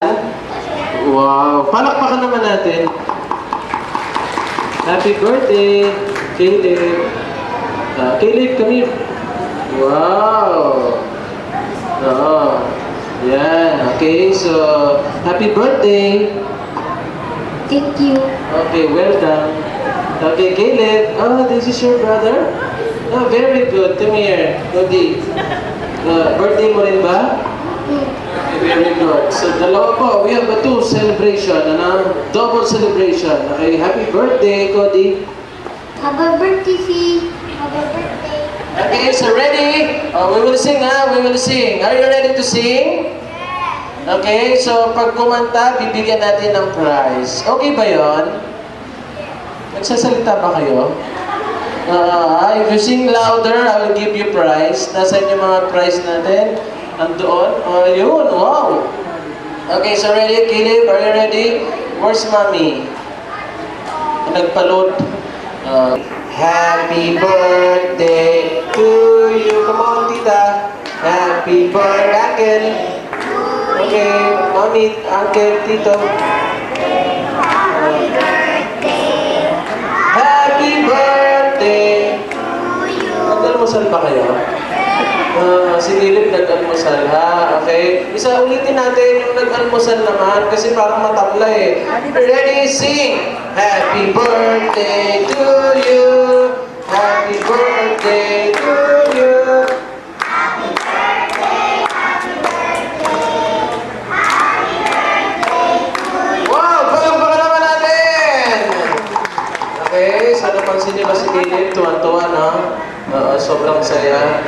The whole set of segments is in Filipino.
Wow! Palakpakan naman natin. Happy birthday, Caleb. Caleb, come here. Wow! Oo. Yan. Okay, so happy birthday. Thank you. Okay, welcome. Okay, Caleb. Oh, this is your brother? Oh, very good. Come here. Cody. Birthday mo rin ba? Okay, very good. So, dalawa po. We have a two celebration. Double celebration. Okay, happy birthday, Cody. Happy birthday, Fee. Happy birthday. Okay, so ready? We will sing, ha? We will sing. Are you ready to sing? Okay, so pag kumanta, bibigyan natin ng prize. Okay ba yon? Nagsasalita ba kayo? If you sing louder, I will give you prize. Nasaan yung mga prize natin? Nandoon? Yun, wow! Okay, so ready, Caleb? Are you ready? Where's mommy? Nagpa-load. Happy birthday to you. Come on, tita. Happy birthday, Uncle. Okay, mommy, uncle, tito. Happy birthday to you. Nag-almusal ba kayo? Si Caleb nag-almusal, ha? Okay? Ulitin natin yung nag-almusal naman kasi parang matabla eh. Ready, sing! Happy birthday to you! Happy birthday to you! Happy birthday, happy birthday. Happy birthday to you. Wow! Palakpakan naman natin! Okay, so napansin niyo ba si Caleb? Tuwan-tuwa, no? Sobrang saya.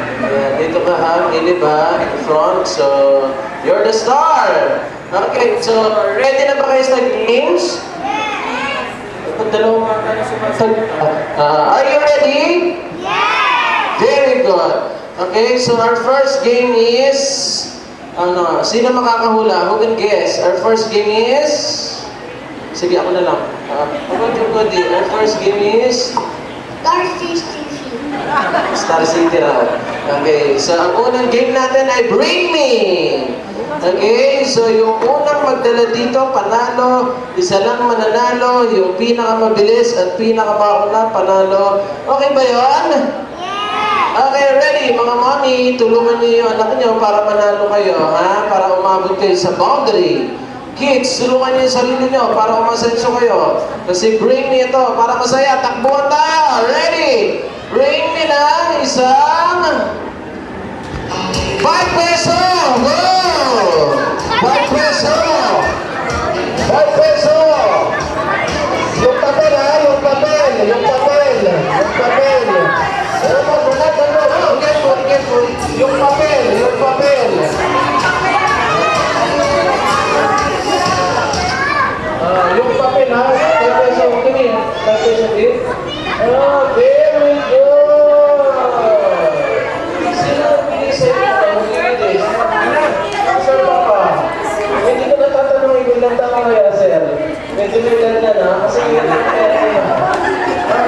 Dito ka ha, Caleb ha, in front. So, you're the star! Okay, so ready na ba kayo sa games? Are you ready? Yes! Very good. Okay, so our first game is... sino makakahula? Who can guess? Our first game is... Sige, ako na lang. Our first game is... Star City raw. Okay, so ang unang game natin ay Bring Me! Okay, so yung unang magdala dito, panalo. Isa lang mananalo. Yung pinakamabilis at pinakamauna, panalo. Okay ba yun? Yes! Okay, ready? Mga mommy, tulungan niyo yung anak niyo para manalo kayo, ha? Para umabot kayo sa boundary. Kids, tulungan niyo yung sarili niyo para umasenso kayo. Kasi Bring Me ito, para masaya. Takbuhan tayo! Ready? Bring Me na isang 5 peso! Wow! 5 peso! 5 peso! Yung papel ha, yung papel! Yung papel! Yung papel! Careful! Yung papel! Yung papel! Yung papel ha, 5 peso. Kini, 5 peso din. Very good! Sino ang pinisay ito? Sir Papa, hindi ko natatanong ilang tama kaya, sir. Medyo may ganda na, kasi yun ang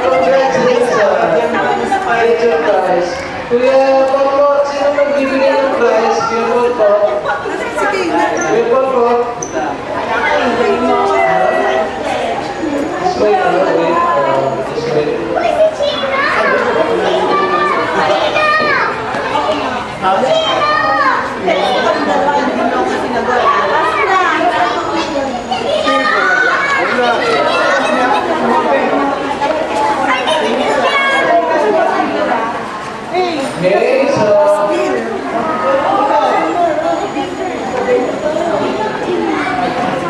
congratulations, get your prize. Kuya Paul, sino magbibigay ng prize? Kuya Paul po. Kuya Paul po. Just wait, wait. Just wait. Okay, so...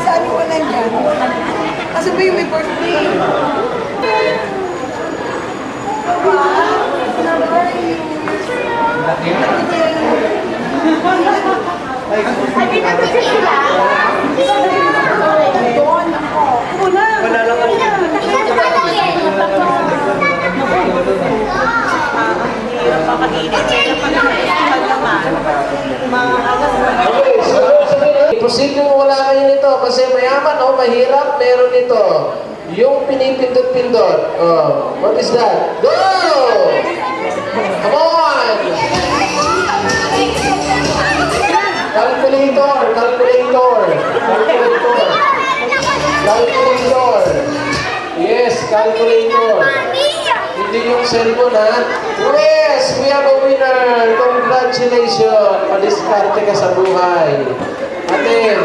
Saan ko lang yan? Kasi ba yung may birthday? Happy birthday sila. Doon ako. Wala lang ako. Hirap makainit. Okay, so proceed yung wala kayo nito kasi mayaman o mahirap, meron nito. Yung pinipindot-pindot. What is that? Go! Come on! Calculator! cellphone, ha? Yes, we have a winner. Congratulations. Padiskarte ka sa buhay. Ate,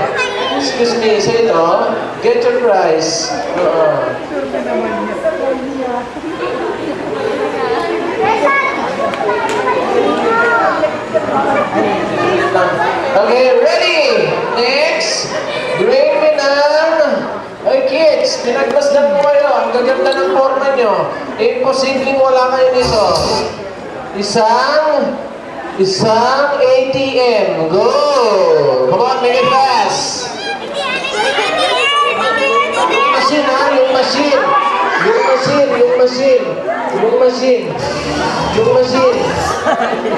excuse me, sa ito, get your prize. Okay, ready? Next, bring me ng... Hey kids, pinagmasdan mo kayo. Ang gaganda ng forma nyo. Imposibleng wala kayo nito. Isang ATM. Go! Come on, make it fast. Yung machine, ha? Yung machine. Yung machine, yung machine. Yung machine. Yung machine.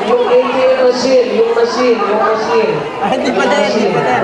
Yung ATM machine. Yung machine, yung machine. Hindi pa din, hindi pa din.